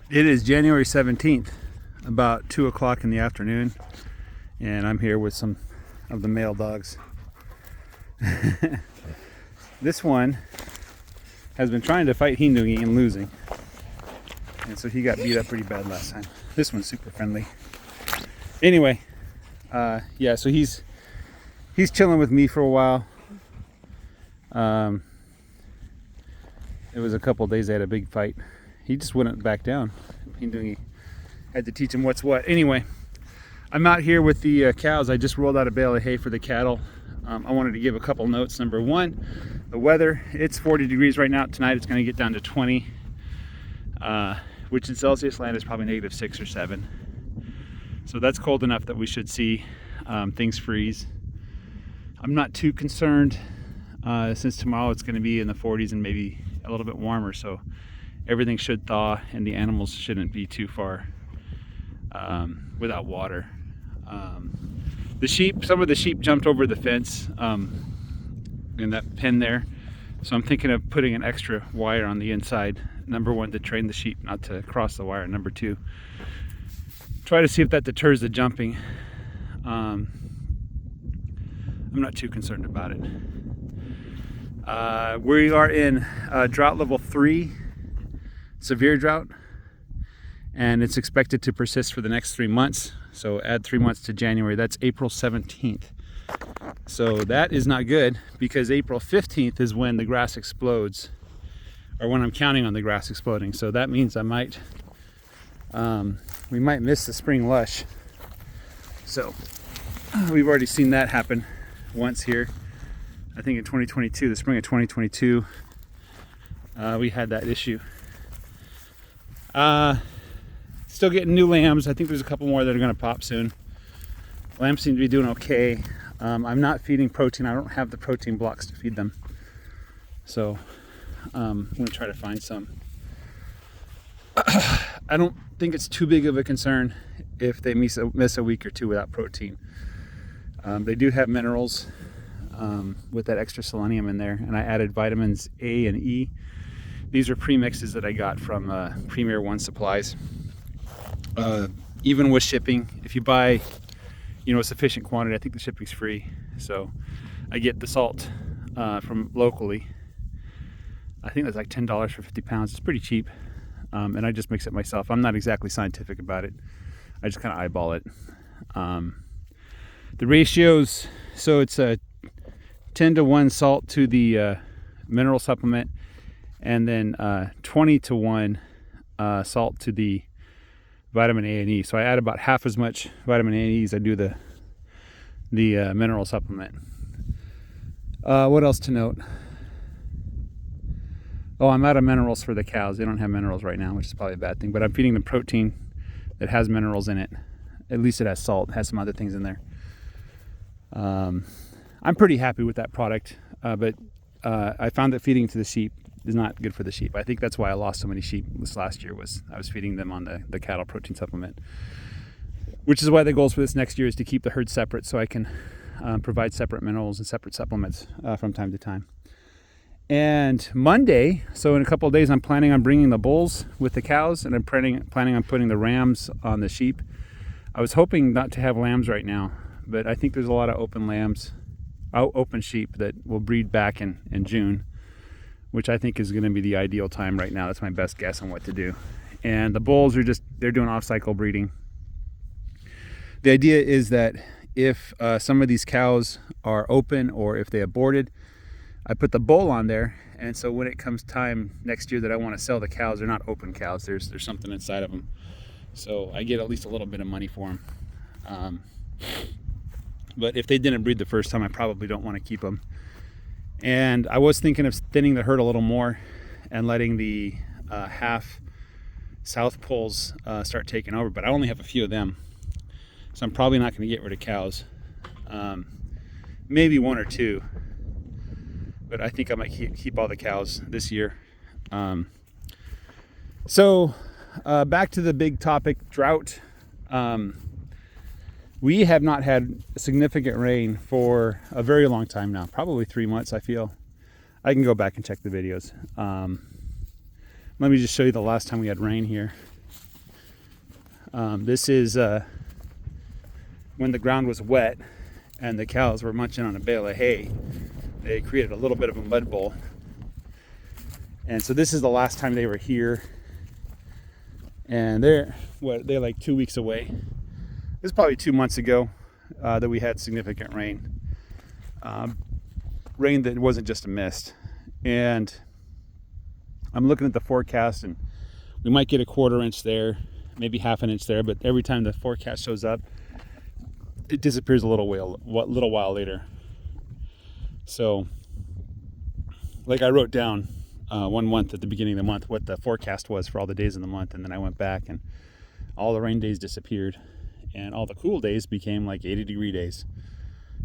It is January 17th, about 2 o'clock in the afternoon, and I'm here with some of the male dogs. This one has been trying to fight Heendungi and losing, and so he got beat up pretty bad last time. This one's super friendly. Anyway, yeah, so he's chilling with me for a while. It was a couple days I had a big fight. He just wouldn't back down. Heendungi had to teach him what's what. Anyway, I'm out here with the cows. I just rolled out a bale of hay for the cattle. I wanted to give a couple notes. Number one, the weather. It's 40 degrees right now. Tonight it's going to get down to 20, which in Celsius land is probably -6 or 7. So that's cold enough that we should see things freeze. I'm not too concerned since tomorrow it's going to be in the 40s and maybe a little bit warmer. So everything should thaw and the animals shouldn't be too far without water. The sheep, some of the sheep jumped over the fence in that pen there. So I'm thinking of putting an extra wire on the inside. Number one, to train the sheep not to cross the wire. Number two, try to see if that deters the jumping. I'm not too concerned about it. We are in drought level 3, severe drought, and it's expected to persist for the next 3 months. So add 3 months to January, that's April 17th. So that is not good, because April 15th is when the grass explodes, or when I'm counting on the grass exploding. So that means we might miss the spring lush. So we've already seen that happen once here. I think in 2022, the spring of 2022, we had that issue. Still getting new lambs. I think there's a couple more that are going to pop soon. Lambs seem to be doing okay. I'm not feeding protein. I don't have the protein blocks to feed them. So I'm going to try to find some. I don't think it's too big of a concern if they miss a week or two without protein. They do have minerals with that extra selenium in there, and I added vitamins A and E. These are premixes that I got from Premier One Supplies. Even with shipping, if you buy a sufficient quantity, I think the shipping's free. So I get the salt from locally. I think that's like $10 for 50 pounds. It's pretty cheap, and I just mix it myself. I'm not exactly scientific about it. I just kind of eyeball it. The ratios, so it's a 10-to-1 salt to the mineral supplement, and then 20-to-1 salt to the vitamin A and E. So I add about half as much vitamin A and E as I do the mineral supplement. What else to note? Oh, I'm out of minerals for the cows. They don't have minerals right now, which is probably a bad thing, but I'm feeding them protein that has minerals in it. At least it has salt. It has some other things in there. I'm pretty happy with that product, but I found that feeding to the sheep is not good for the sheep. I think that's why I lost so many sheep this last year, was I was feeding them on the cattle protein supplement, which is why the goals for this next year is to keep the herd separate, so I can provide separate minerals and separate supplements from time to time. And Monday, so in a couple of days, I'm planning on bringing the bulls with the cows, and I'm planning on putting the rams on the sheep. I was hoping not to have lambs right now, but I think there's a lot of open sheep that will breed back in June, which I think is going to be the ideal time right now. That's my best guess on what to do. And the bulls they're doing off-cycle breeding. The idea is that if some of these cows are open, or if they aborted, I put the bull on there, and so when it comes time next year that I want to sell the cows, they're not open cows. There's something inside of them, so I get at least a little bit of money for them. But if they didn't breed the first time, I probably don't want to keep them. And I was thinking of thinning the herd a little more and letting the half South Poles start taking over, but I only have a few of them, so I'm probably not going to get rid of cows. Maybe one or two, but I think I might keep all the cows this year. So back to the big topic, drought. We have not had significant rain for a very long time now, probably 3 months, I feel. I can go back and check the videos. Let me just show you the last time we had rain here. This is when the ground was wet and the cows were munching on a bale of hay. They created a little bit of a mud bowl. And so this is the last time they were here. And they're like 2 weeks away. It was probably 2 months ago that we had significant rain. Rain that wasn't just a mist. And I'm looking at the forecast, and we might get a 1/4 inch there, maybe 1/2 inch there, but every time the forecast shows up, it disappears a little while later. So, like, I wrote down 1 month at the beginning of the month what the forecast was for all the days in the month, and then I went back and all the rain days disappeared, and all the cool days became like 80-degree days.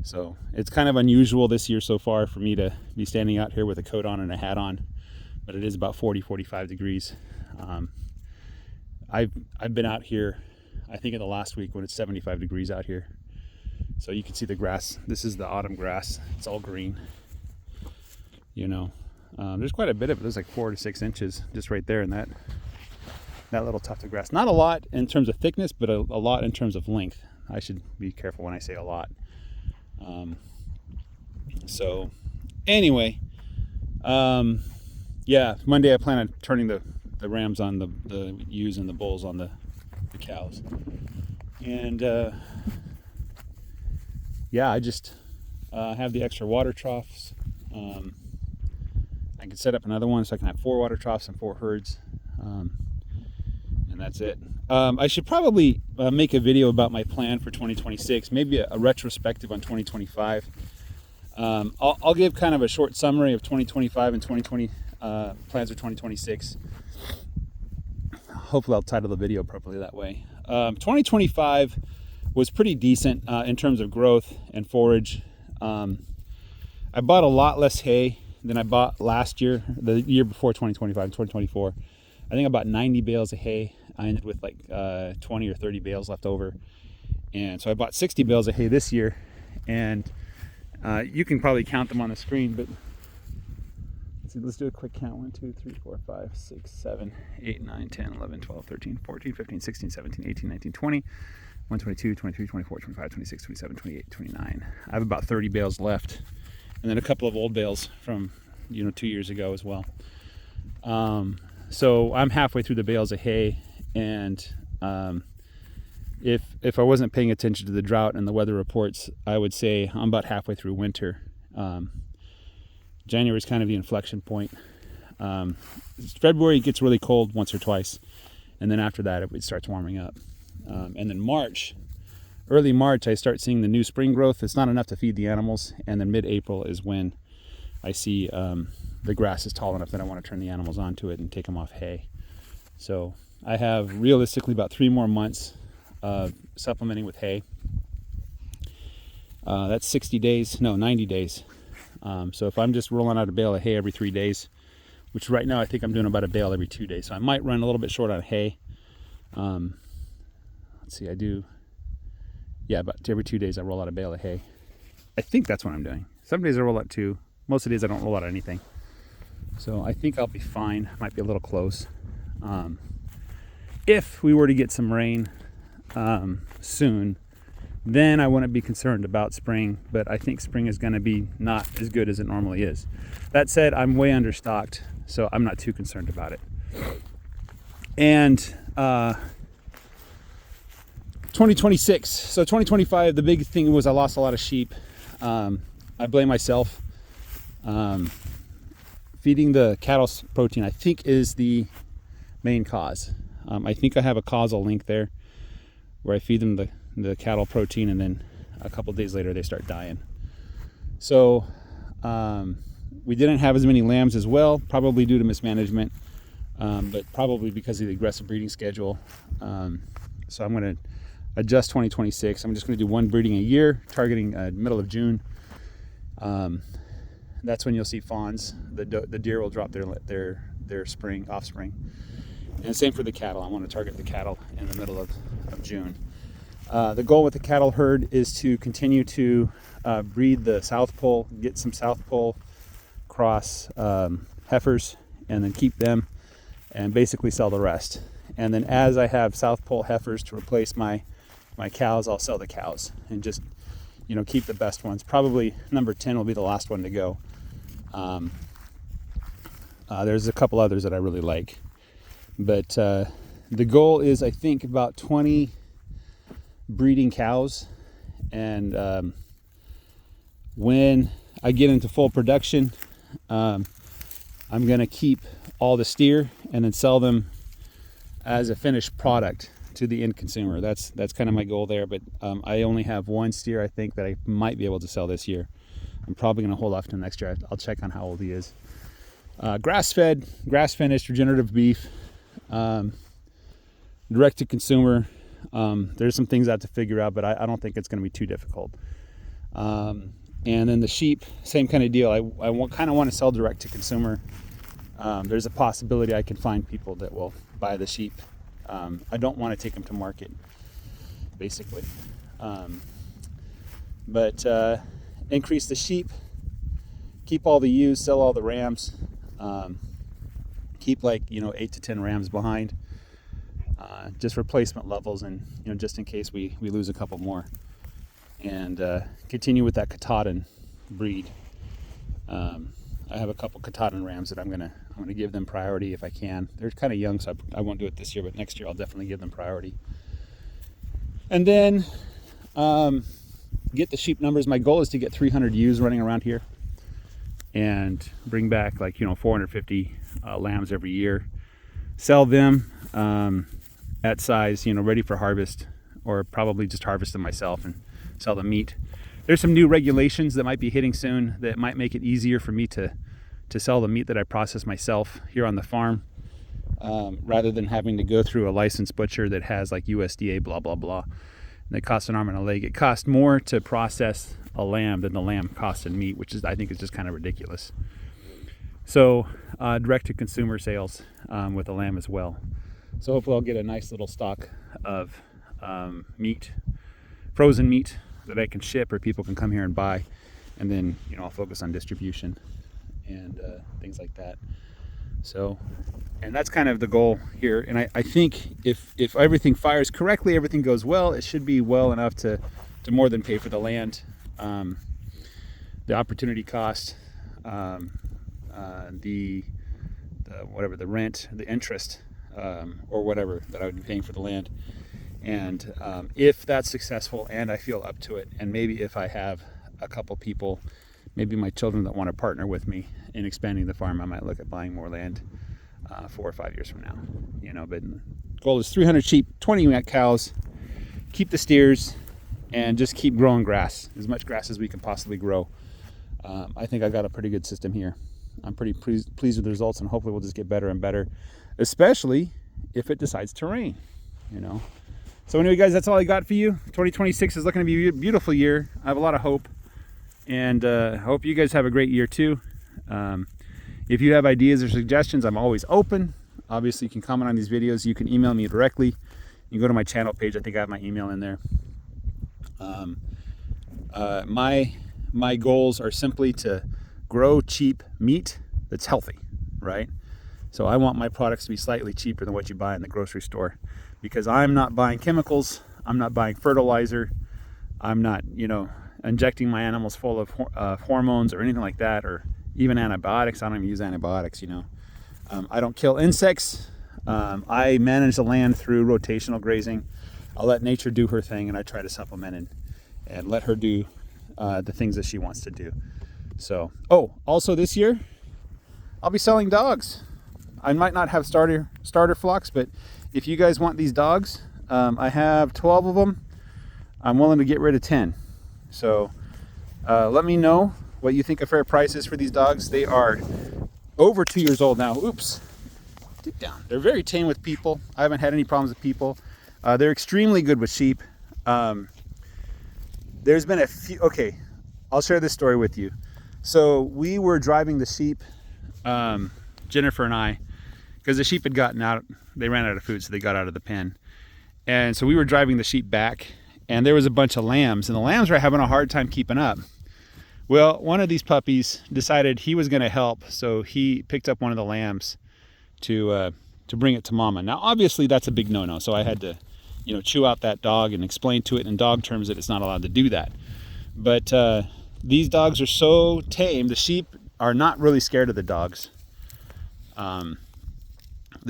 So it's kind of unusual this year so far for me to be standing out here with a coat on and a hat on, but it is about 40-45 degrees. I've been out here, I think in the last week, when it's 75 degrees out here. So you can see the grass. This is the autumn grass. It's all green. You know, there's quite a bit of it. There's like 4 to 6 inches just right there in that little tuft of grass. Not a lot in terms of thickness, but a lot in terms of length. I should be careful when I say a lot. So anyway, yeah, Monday I plan on turning the rams on the ewes and the bulls on the cows. And yeah, I just have the extra water troughs. I can set up another one so I can have 4 water troughs and 4 herds. And that's it. I should probably make a video about my plan for 2026, maybe a retrospective on 2025. I'll give kind of a short summary of 2025 and 2020 plans for 2026. Hopefully I'll title the video properly that way. 2025 was pretty decent in terms of growth and forage. I bought a lot less hay than I bought last year, the year before 2025, 2024. I think I bought 90 bales of hay. I ended with like 20 or 30 bales left over. And so I bought 60 bales of hay this year. And you can probably count them on the screen, but let's do a quick count. 1, 2, 3, 4, 5, 6, 7, 8, 9, 10, 11, 12, 13, 14, 15, 16, 17, 18, 19, 20, 21, 22, 23, 24, 25, 26, 27, 28, 29. I have about 30 bales left. And then a couple of old bales from 2 years ago as well. So I'm halfway through the bales of hay, and if I wasn't paying attention to the drought and the weather reports, I would say I'm about halfway through winter. January is kind of the inflection point. February gets really cold once or twice, and then after that it starts warming up. And then early March, I start seeing the new spring growth. It's not enough to feed the animals, and then mid-April is when I see the grass is tall enough that I want to turn the animals onto it and take them off hay. So I have realistically about 3 more months of supplementing with hay. That's 90 days. So if I'm just rolling out a bale of hay every 3 days, which right now I think I'm doing about a bale every 2 days, so I might run a little bit short on hay. Let's see, about every 2 days I roll out a bale of hay. I think that's what I'm doing. Some days I roll out 2. Most of the days I don't roll out anything. So I think I'll be fine. Might be a little close. If we were to get some rain soon, then I wouldn't be concerned about spring, but I think spring is going to be not as good as it normally is. That said, I'm way understocked, so I'm not too concerned about it. And 2026. So 2025, the big thing was I lost a lot of sheep. I blame myself. Feeding the cattle protein, I think, is the main cause. I think I have a causal link there where I feed them the cattle protein, and then a couple days later they start dying. So we didn't have as many lambs as well, probably due to mismanagement, but probably because of the aggressive breeding schedule. So I'm going to adjust 2026. I'm just going to do 1 breeding a year, targeting middle of June. That's when you'll see fawns. The deer will drop their spring offspring, and same for the cattle. I want to target the cattle in the middle of June. The goal with the cattle herd is to continue to breed the South Pole, get some South Pole cross heifers, and then keep them, and basically sell the rest. And then as I have South Pole heifers to replace my cows, I'll sell the cows and just, you know, keep the best ones. Probably number 10 will be the last one to go. There's a couple others that I really like. But the goal is, I think, about 20 breeding cows. And when I get into full production, I'm going to keep all the steer and then sell them as a finished product to the end consumer. That's kind of my goal there. But I only have one steer, I think, that I might be able to sell this year. I'm probably going to hold off till next year. I'll check on how old he is. Grass-fed, grass-finished, regenerative beef, direct to consumer. There's some things I have to figure out, but I don't think it's going to be too difficult. And then the sheep, same kind of deal. I kind of want to sell direct to consumer. There's a possibility I can find people that will buy the sheep. I don't want to take them to market, basically. But increase the sheep, keep all the ewes, sell all the rams, keep 8 to 10 rams behind, just replacement levels, and just in case we lose a couple more, and continue with that Katahdin breed. I have a couple Katahdin rams that I'm gonna give them priority if I can. They're kind of young, so I won't do it this year, but next year I'll definitely give them priority. And then get the sheep numbers. My goal is to get 300 ewes running around here and bring back 450 lambs every year. Sell them at size, ready for harvest, or probably just harvest them myself and sell the meat. There's some new regulations that might be hitting soon that might make it easier for me to sell the meat that I process myself here on the farm, rather than having to go through a licensed butcher that has USDA blah blah blah. And it costs an arm and a leg. It costs more to process a lamb than the lamb costs in meat, which I think is just kind of ridiculous. So direct to consumer sales with the lamb as well. So hopefully I'll get a nice little stock of meat, frozen meat, that I can ship or people can come here and buy, and then I'll focus on distribution and things like that. So, and that's kind of the goal here. And I think if everything fires correctly, everything goes well, it should be well enough to more than pay for the land, the opportunity cost, the whatever, the rent, the interest, or whatever that I would be paying for the land. And if that's successful and I feel up to it, and maybe if I have a couple people, maybe my children, that want to partner with me in expanding the farm, I might look at buying more land 4 or 5 years from now. But goal is 300 sheep, 20 cows, keep the steers, and just keep growing grass, as much grass as we can possibly grow. I think I've got a pretty good system here. I'm pretty pleased with the results, and hopefully we'll just get better and better, especially if it decides to rain. So anyway, guys, that's all I got for you. 2026 is looking to be a beautiful year. I have a lot of hope, and I hope you guys have a great year too. If you have ideas or suggestions, I'm always open. Obviously, you can comment on these videos. You can email me directly. You can go to my channel page. I think I have my email in there. My goals are simply to grow cheap meat that's healthy, right? So I want my products to be slightly cheaper than what you buy in the grocery store, because I'm not buying chemicals, I'm not buying fertilizer, I'm not, injecting my animals full of hormones or anything like that, or even antibiotics. I don't even use antibiotics, I don't kill insects. I manage the land through rotational grazing. I'll let nature do her thing, and I try to supplement and let her do the things that she wants to do. So, also this year, I'll be selling dogs. I might not have starter flocks, but if you guys want these dogs, I have 12 of them. I'm willing to get rid of 10. So let me know what you think a fair price is for these dogs. They are over 2 years old now. Oops. Get down. They're very tame with people. I haven't had any problems with people. They're extremely good with sheep. There's been a few... Okay, I'll share this story with you. So we were driving the sheep, Jennifer and I, because the sheep had gotten out. They ran out of food, so they got out of the pen. And so we were driving the sheep back, and there was a bunch of lambs, and the lambs were having a hard time keeping up. Well, one of these puppies decided he was going to help, so he picked up one of the lambs to to bring it to mama. Now, obviously, that's a big no-no. So I had to, you know, chew out that dog and explain to it in dog terms that it's not allowed to do that. But these dogs are so tame. The sheep are not really scared of the dogs. The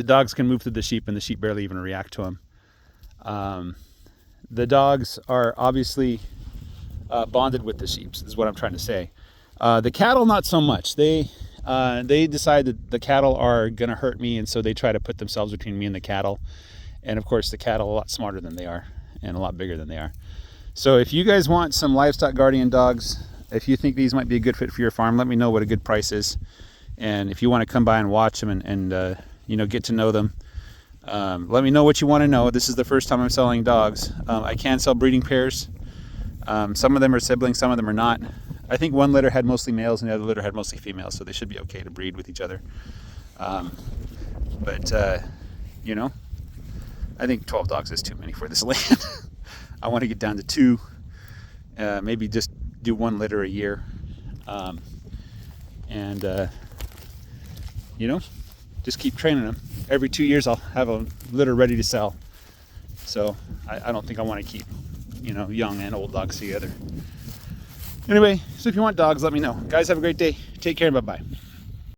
dogs can move through the sheep, and the sheep barely even react to them. The dogs are obviously bonded with the sheep, is what I'm trying to say. The cattle, not so much. They decide that the cattle are going to hurt me, and so they try to put themselves between me and the cattle. And of course, the cattle are a lot smarter than they are and a lot bigger than they are. So if you guys want some livestock guardian dogs, if you think these might be a good fit for your farm, let me know what a good price is. And if you want to come by and watch them and you know, get to know them, let me know what you want to know. This is the first time I'm selling dogs. I can sell breeding pairs. Some of them are siblings, some of them are not. I think one litter had mostly males and the other litter had mostly females, so they should be okay to breed with each other. You know, I think 12 dogs is too many for this land. I want to get down to 2, maybe just do 1 litter a year. You know, just keep training them. Every 2 years I'll have a litter ready to sell. So I don't think I want to keep, you know, young and old dogs together. Anyway, so if you want dogs, let me know. Guys, have a great day. Take care and bye-bye.